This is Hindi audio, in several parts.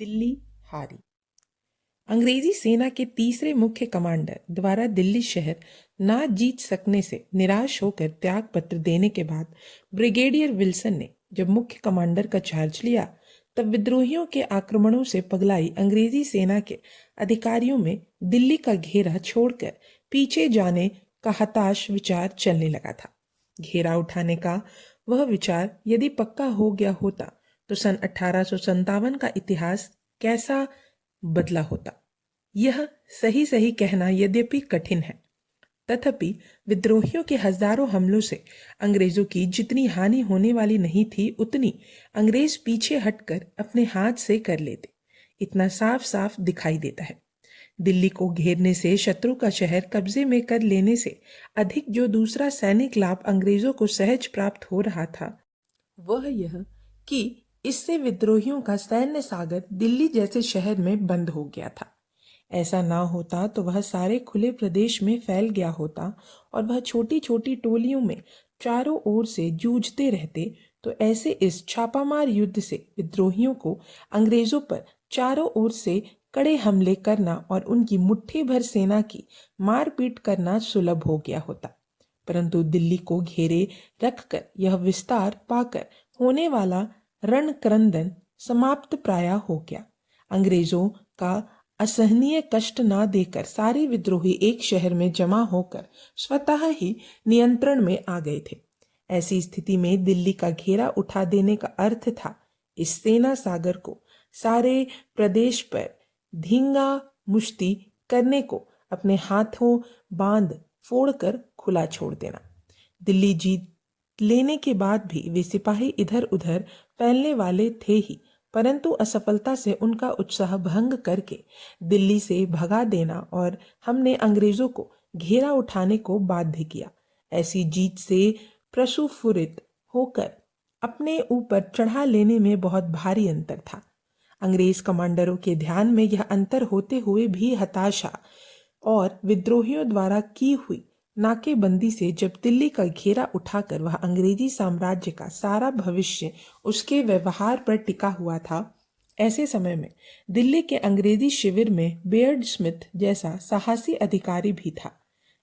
दिल्ली हारी। अंग्रेजी सेना के तीसरे मुख्य कमांडर द्वारा दिल्ली शहर ना जीत सकने से निराश होकर त्याग पत्र देने के बाद ब्रिगेडियर विल्सन ने जब मुख्य कमांडर का चार्ज लिया, तब विद्रोहियों के आक्रमणों से पगलाई अंग्रेजी सेना के अधिकारियों में दिल्ली का घेरा छोड़कर पीछे जाने का हताश विचार चलने लगा था। घेरा उठाने का वह विचार यदि पक्का हो गया होता तो सन 1857 का इतिहास कैसा बदला होता, यह सही सही कहना यद्यपि कठिन है। तथापि विद्रोहियों के हजारों हमलों से अंग्रेजों की जितनी हानि होने वाली नहीं थी, उतनी अंग्रेज पीछे हटकर अपने हाथ से कर लेते, इतना साफ साफ दिखाई देता है। दिल्ली को घेरने से, शत्रु का शहर कब्जे में कर लेने से अधिक जो दूसरा सैनिक लाभ अंग्रेजों को सहज प्राप्त हो रहा था, वह यह कि इससे विद्रोहियों का सैन्य सागर दिल्ली जैसे शहर में बंद हो गया था। ऐसा ना होता तो वह सारे खुले प्रदेश में फैल गया होता और वह छोटी छोटी टोलियों में चारों ओर से जूझते रहते, तो ऐसे इस छापामार युद्ध से विद्रोहियों को अंग्रेजों पर चारों ओर से कड़े हमले करना और उनकी मुट्ठी भर सेना की मारपीट करना सुलभ हो गया होता। परंतु दिल्ली को घेरे रखकर यह विस्तार पाकर होने वाला रणक्रंदन समाप्त प्राय हो गया। अंग्रेजों का असहनीय कष्ट ना देकर सारे विद्रोही एक शहर में जमा होकर स्वतः ही नियंत्रण में आ गए थे। ऐसी स्थिति में दिल्ली का घेरा उठा देने का अर्थ था इस सेना सागर को सारे प्रदेश पर धींगा मुश्ती करने को अपने हाथों बांध फोड़कर खुला छोड़ देना। दिल्ली जीत लेने के बाद भी वे सिपाही इधर उधर फैलने वाले थे ही, परंतु असफलता से उनका उत्साह भंग करके दिल्ली से भगा देना और हमने अंग्रेजों को घेरा उठाने को बाध्य किया। ऐसी जीत से प्रसुफुरित होकर अपने ऊपर चढ़ा लेने में बहुत भारी अंतर था। अंग्रेज कमांडरों के ध्यान में यह अंतर होते हुए भी हताशा और विद्रोहियों द्वारा की हुई नाकेबंदी से जब दिल्ली का घेरा उठाकर वह अंग्रेजी साम्राज्य का सारा भविष्य उसके व्यवहार पर टिका हुआ था, ऐसे समय में दिल्ली के अंग्रेजी शिविर में बेयर्ड स्मिथ जैसा साहसी अधिकारी भी था।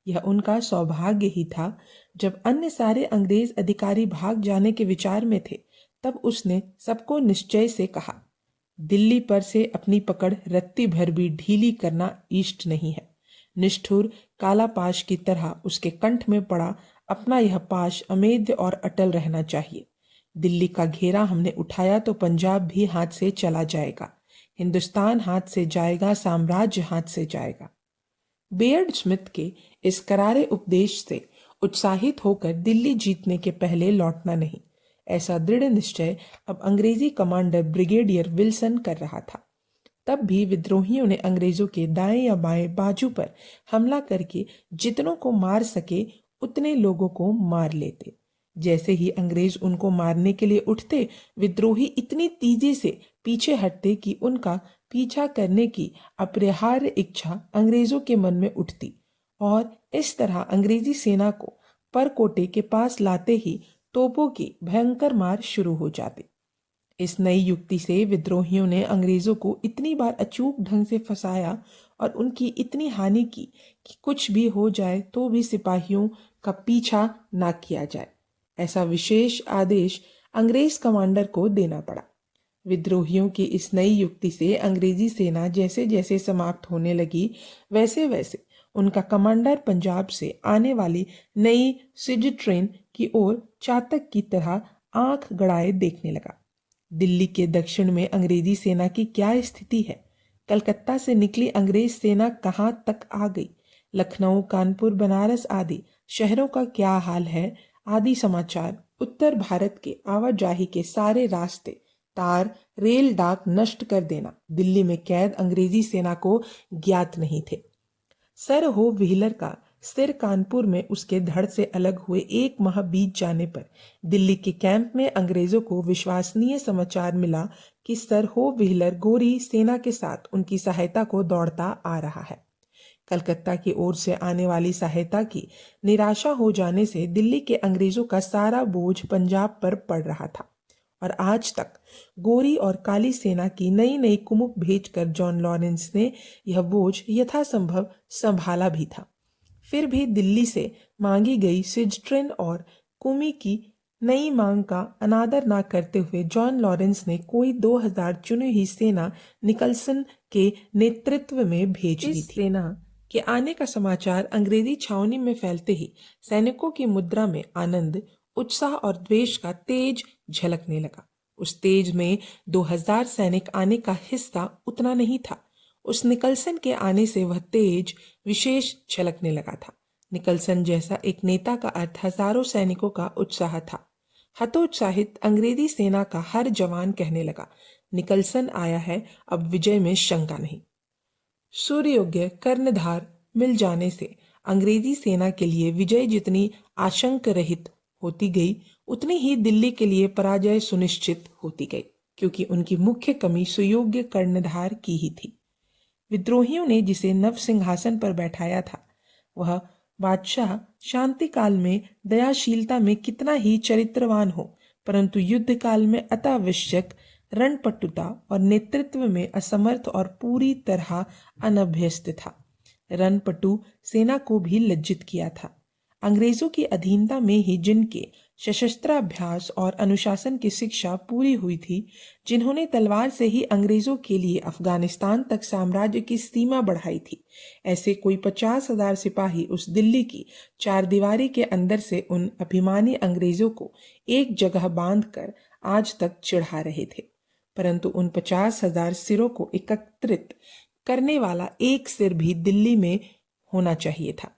यह उनका सौभाग्य ही था। जब अन्य सारे अंग्रेज अधिकारी भाग जाने के विचार में थे, तब उसने सबको निश्चय से कहा, दिल्ली पर से अपनी पकड़ रत्ती भर भी ढीली करना इष्ट नहीं है। निष्ठुर काला पाश की तरह उसके कंठ में पड़ा अपना यह पाश अमेध्य और अटल रहना चाहिए। दिल्ली का घेरा हमने उठाया तो पंजाब भी हाथ से चला जाएगा, हिंदुस्तान हाथ से जाएगा, साम्राज्य हाथ से जाएगा। बेयर्ड स्मिथ के इस करारे उपदेश से उत्साहित होकर दिल्ली जीतने के पहले लौटना नहीं, ऐसा दृढ़ निश्चय अब अंग्रेजी कमांडर ब्रिगेडियर विल्सन कर रहा था। तब भी विद्रोहियों ने अंग्रेजों के दाएं या बाएं बाजू पर हमला करके जितनों को मार सके उतने लोगों को मार लेते। जैसे ही अंग्रेज उनको मारने के लिए उठते, विद्रोही इतनी तेजी से पीछे हटते कि उनका पीछा करने की अपरिहार्य इच्छा अंग्रेजों के मन में उठती और इस तरह अंग्रेजी सेना को परकोटे के पास लाते ही तोपों की भयंकर मार शुरू हो जाती। इस नई युक्ति से विद्रोहियों ने अंग्रेजों को इतनी बार अचूक ढंग से फंसाया और उनकी इतनी हानि की कि कुछ भी हो जाए तो भी सिपाहियों का पीछा ना किया जाए, ऐसा विशेष आदेश अंग्रेज कमांडर को देना पड़ा। विद्रोहियों की इस नई युक्ति से अंग्रेजी सेना जैसे जैसे समाप्त होने लगी, वैसे वैसे उनका कमांडर पंजाब से आने वाली नई सिज ट्रेन की ओर चातक की तरह आंख गड़ाए देखने लगा। दिल्ली के दक्षिण में अंग्रेजी सेना की क्या स्थिति है, कलकत्ता से निकली अंग्रेज सेना कहाँ तक आ गई, लखनऊ, कानपुर, बनारस आदि शहरों का क्या हाल है, आदि समाचार उत्तर भारत के आवाजाही के सारे रास्ते, तार, रेल, डाक नष्ट कर देना दिल्ली में कैद अंग्रेजी सेना को ज्ञात नहीं थे। सर हो व्हीलर का सिर कानपुर में उसके धड़ से अलग हुए 1 माह बीत जाने पर दिल्ली के कैंप में अंग्रेजों को विश्वसनीय समाचार मिला कि सर हो व्हीलर गोरी सेना के साथ उनकी सहायता को दौड़ता आ रहा है। कलकत्ता की ओर से आने वाली सहायता की निराशा हो जाने से दिल्ली के अंग्रेजों का सारा बोझ पंजाब पर पड़ रहा था और आज तक गोरी और काली सेना की नई नई कुमुक भेजकर जॉन लॉरेंस ने यह बोझ यथासंभव संभाला भी था। फिर भी दिल्ली से मांगी गई सिजस्ट्रेन और कुमी की नई मांग का अनादर न करते हुए जॉन लॉरेंस ने कोई 2000 चुनी हुई सेना निकलसन के नेतृत्व में भेज दी थी। सेना के आने का समाचार अंग्रेजी छावनी में फैलते ही सैनिकों की मुद्रा में आनंद, उत्साह और द्वेष का तेज झलकने लगा। उस तेज में 2000 सैनिक आने का हिस्सा उतना नहीं था। उस निकलसन के आने से वह तेज विशेष झलकने लगा था। निकलसन जैसा एक नेता का अर्थ हजारों सैनिकों का उत्साह था। हतोत्साहित अंग्रेजी सेना का हर जवान कहने लगा, निकलसन आया है, अब विजय में शंका नहीं। सूर्योग्य कर्णधार मिल जाने से अंग्रेजी सेना के लिए विजय जितनी आशंक रहित होती गई, उतनी ही दिल्ली के लिए पराजय सुनिश्चित होती गई, क्योंकि उनकी मुख्य कमी सुयोग्य कर्णधार की ही थी। विद्रोहियों ने जिसे नव सिंहासन पर बैठाया था, वह बादशाह शांति काल में दयाशीलता में कितना ही चरित्रवान हो, परंतु युद्ध काल में अत्यावश्यक रणपटुता और नेतृत्व में असमर्थ और पूरी तरह अनभ्यस्त था। रणपटु सेना को भी लज्जित किया था। अंग्रेजों की अधीनता में ही जिनके सशस्त्राभ्यास और अनुशासन की शिक्षा पूरी हुई थी, जिन्होंने तलवार से ही अंग्रेजों के लिए अफगानिस्तान तक साम्राज्य की सीमा बढ़ाई थी, ऐसे कोई 50,000 सिपाही उस दिल्ली की चारदीवारी के अंदर से उन अभिमानी अंग्रेजों को एक जगह बांधकर आज तक चिढ़ा रहे थे। परंतु उन 50,000 सिरों को एकत्रित करने वाला एक सिर भी दिल्ली में होना चाहिए था।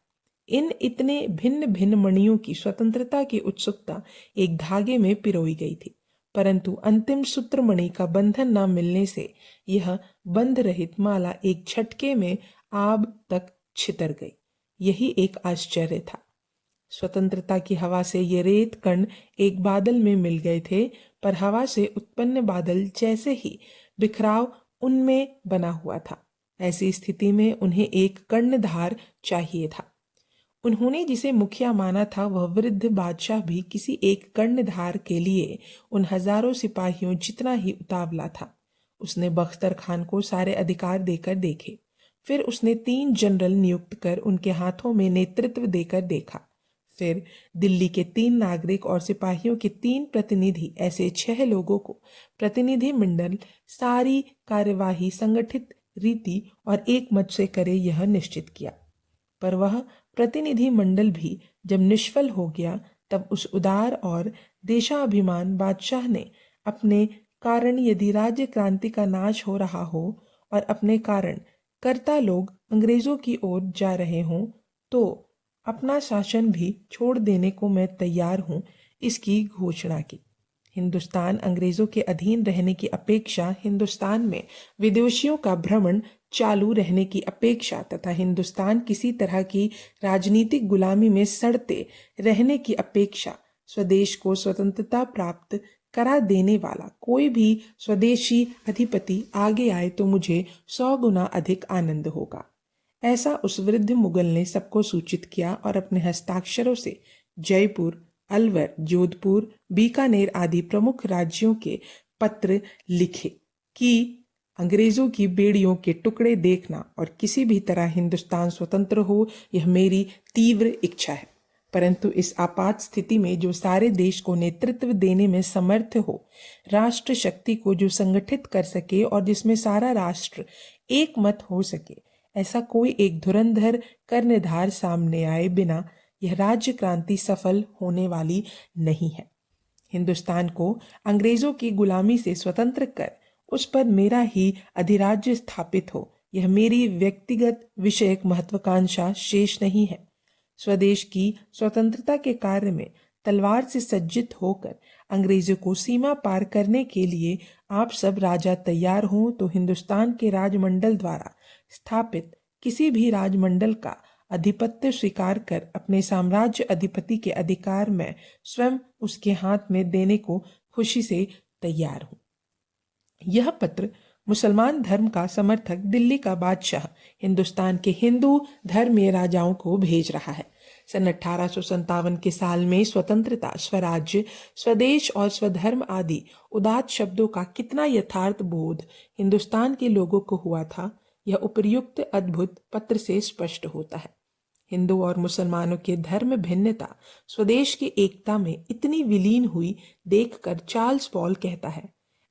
इन इतने भिन्न भिन्न मणियों की स्वतंत्रता की उत्सुकता एक धागे में पिरोई गई थी, परंतु अंतिम सूत्र मणि का बंधन न मिलने से यह बंध रहित माला एक झटके में आब तक छितर गई। यही एक आश्चर्य था। स्वतंत्रता की हवा से ये रेत कण एक बादल में मिल गए थे, पर हवा से उत्पन्न बादल जैसे ही बिखराव उनमें बना हुआ था। ऐसी स्थिति में उन्हें एक कर्णधार चाहिए था। उन्होंने जिसे मुखिया माना था, वह वृद्ध बादशाह भी किसी एक कर्णधार के लिए उन हजारों सिपाहियों जितना ही उतावला था। उसने बख्तर खान को सारे अधिकार देकर देखे, फिर उसने 3 जनरल नियुक्त कर उनके हाथों में नेतृत्व देकर देखा, फिर दिल्ली के 3 नागरिक और सिपाहियों के 3 प्रतिनिधि, ऐसे 6 लोगों को प्रतिनिधि मंडल सारी कार्यवाही संगठित रीति और एक मत से करे, यह निश्चित किया। पर वह प्रतिनिधि मंडल भी जब निष्फल हो गया, तब उस उदार और देशाभिमान बादशाह ने अपने कारण यदि राज्य क्रांति का नाश हो रहा हो और अपने कारण कर्ता लोग अंग्रेजों की ओर जा रहे हों, तो अपना शासन भी छोड़ देने को मैं तैयार हूँ, इसकी घोषणा की। हिंदुस्तान अंग्रेजों के अधीन रहने की अपेक्षा हिंदुस्तान में विदेशियों का भ्रमण चालू रहने की अपेक्षा तथा हिंदुस्तान किसी तरह की राजनीतिक गुलामी में सड़ते रहने की अपेक्षा स्वदेश को स्वतंत्रता प्राप्त करा देने वाला कोई भी स्वदेशी अधिपति आगे आए तो मुझे 100 गुना अधिक आनंद होगा। ऐसा उस वृद्ध मुगल ने सबको सूचित किया और अपने हस्ताक्षरों से जयपुर, अलवर, जोधपुर, बीकानेर आदि प्रमुख राज्यों के पत्र लिखे कि अंग्रेजों की बेड़ियों के टुकड़े देखना और किसी भी तरह हिंदुस्तान स्वतंत्र हो, यह मेरी तीव्र इच्छा है। परंतु इस आपात स्थिति में जो सारे देश को नेतृत्व देने में समर्थ हो, राष्ट्र शक्ति को जो संगठित कर सके और जिसमें सारा राष्ट्र एक मत हो सके, ऐसा कोई एक धुरंधर कर्णधार सामने आए बिना यह राज्य क्रांति सफल होने वाली नहीं है। हिंदुस्तान को अंग्रेजों की गुलामी से स्वतंत्र कर उस पर मेरा ही अधिराज्य स्थापित हो, यह मेरी व्यक्तिगत विषयक महत्वाकांक्षा शेष नहीं है। स्वदेश की स्वतंत्रता के कार्य में तलवार से सज्जित होकर अंग्रेजों को सीमा पार करने के लिए आप सब राजा तैयार हों, तो हिंदुस्तान के राजमंडल द्वारा स्थापित किसी भी राजमंडल का अधिपत्य स्वीकार कर अपने साम्राज्य अधिपति के अधिकार में स्वयं उसके हाथ में देने को खुशी से तैयार हूँ। यह पत्र मुसलमान धर्म का समर्थक दिल्ली का बादशाह हिंदुस्तान के हिंदू धर्मीय राजाओं को भेज रहा है। सन 1857 के साल में स्वतंत्रता, स्वराज्य, स्वदेश और स्वधर्म आदि उदात्त शब्दों का कितना यथार्थ बोध हिंदुस्तान के लोगों को हुआ था, यह उपर्युक्त अद्भुत पत्र से स्पष्ट होता है। हिंदू और मुसलमानों के धर्म भिन्नता स्वदेश की एकता में इतनी विलीन हुई देखकर चार्ल्स पॉल कहता है,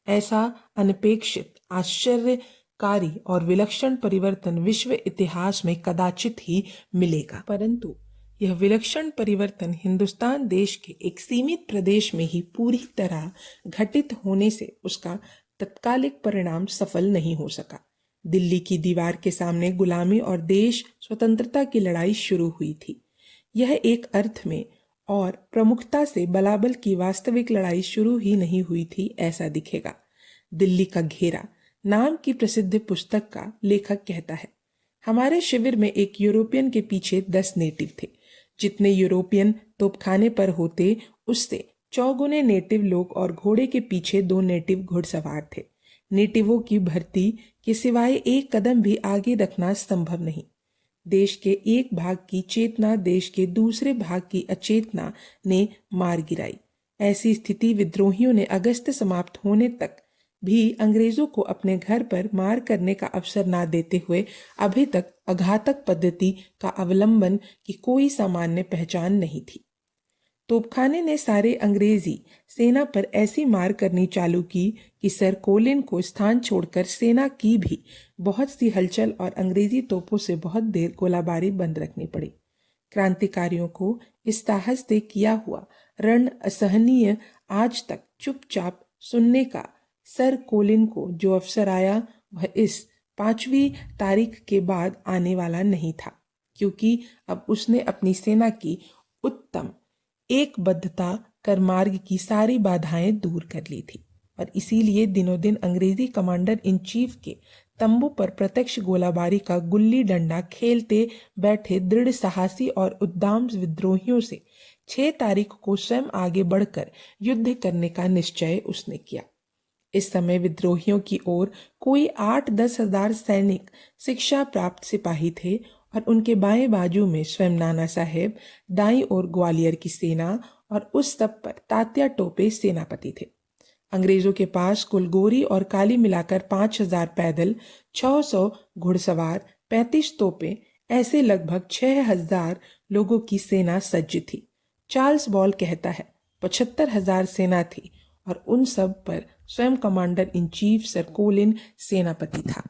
ऐसा अनपेक्षित, आश्चर्यकारी और विलक्षण परिवर्तन विश्व इतिहास में कदाचित ही मिलेगा। परंतु यह विलक्षण परिवर्तन हिंदुस्तान देश के एक सीमित प्रदेश में ही पूरी तरह घटित होने से उसका तत्कालिक परिणाम सफल नहीं हो सका। दिल्ली की दीवार के सामने गुलामी और देश स्वतंत्रता की लड़ाई शुरू हुई थी। यह एक अर्थ में और प्रमुखता से बलाबल की वास्तविक लड़ाई शुरू ही नहीं हुई थी, ऐसा दिखेगा। दिल्ली का घेरा नाम की प्रसिद्ध पुस्तक का लेखक कहता है, हमारे शिविर में एक यूरोपियन के पीछे 10 नेटिव थे। जितने यूरोपियन तोपखाने पर होते उससे 4 गुने नेटिव लोग और घोड़े के पीछे 2 नेटिव घुड़सवार थे। नेटिवों की भर्ती के सिवाय एक कदम भी आगे रखना संभव नहीं। देश के एक भाग की चेतना देश के दूसरे भाग की अचेतना ने मार गिराई। ऐसी स्थिति विद्रोहियों ने अगस्त समाप्त होने तक भी अंग्रेजों को अपने घर पर मार करने का अवसर ना देते हुए अभी तक अघातक पद्धति का अवलंबन की कोई सामान्य पहचान नहीं थी। तोपखाने ने सारे अंग्रेजी सेना पर ऐसी मार करनी चालू की कि सर कोलिन को स्थान छोड़कर सेना की भी बहुत सी हलचल और अंग्रेजी तोपों से बहुत देर गोलाबारी बंद रखनी पड़ी। क्रांतिकारियों को इस साहस से किया हुआ रण असहनीय आज तक चुपचाप सुनने का सर कोलिन को जो अवसर आया वह इस 5वीं तारीख के बाद आने वाला नहीं था, क्योंकि अब उसने अपनी सेना की उत्तम एकबद्धता कर मार्ग की सारी बाधाएं दूर कर ली थी और इसीलिए दिनों दिन अंग्रेजी कमांडर इन चीफ के तंबू पर प्रत्यक्ष गोलाबारी का गुल्ली डंडा खेलते बैठे दृढ़ साहसी और उद्दाम विद्रोहियों से 6 तारीख को स्वयं आगे बढ़कर युद्ध करने का निश्चय उसने किया। इस समय विद्रोहियों की ओर कोई 8-10 हजार सैनिक शिक्षा प्राप्त सिपाही थे और उनके बाएं बाजू में स्वयं नाना साहेब, दाईं ओर ग्वालियर की सेना और उस सब पर तात्या टोपे सेनापति थे। अंग्रेजों के पास कुल गोरी और काली मिलाकर 5000 पैदल, 600 घुड़सवार, 35 तोपें, ऐसे लगभग 6000 लोगों की सेना सज्ज थी। चार्ल्स बॉल कहता है 75,000 सेना थी और उन सब पर स्वयं commander in chief sir Colin सेनापति था।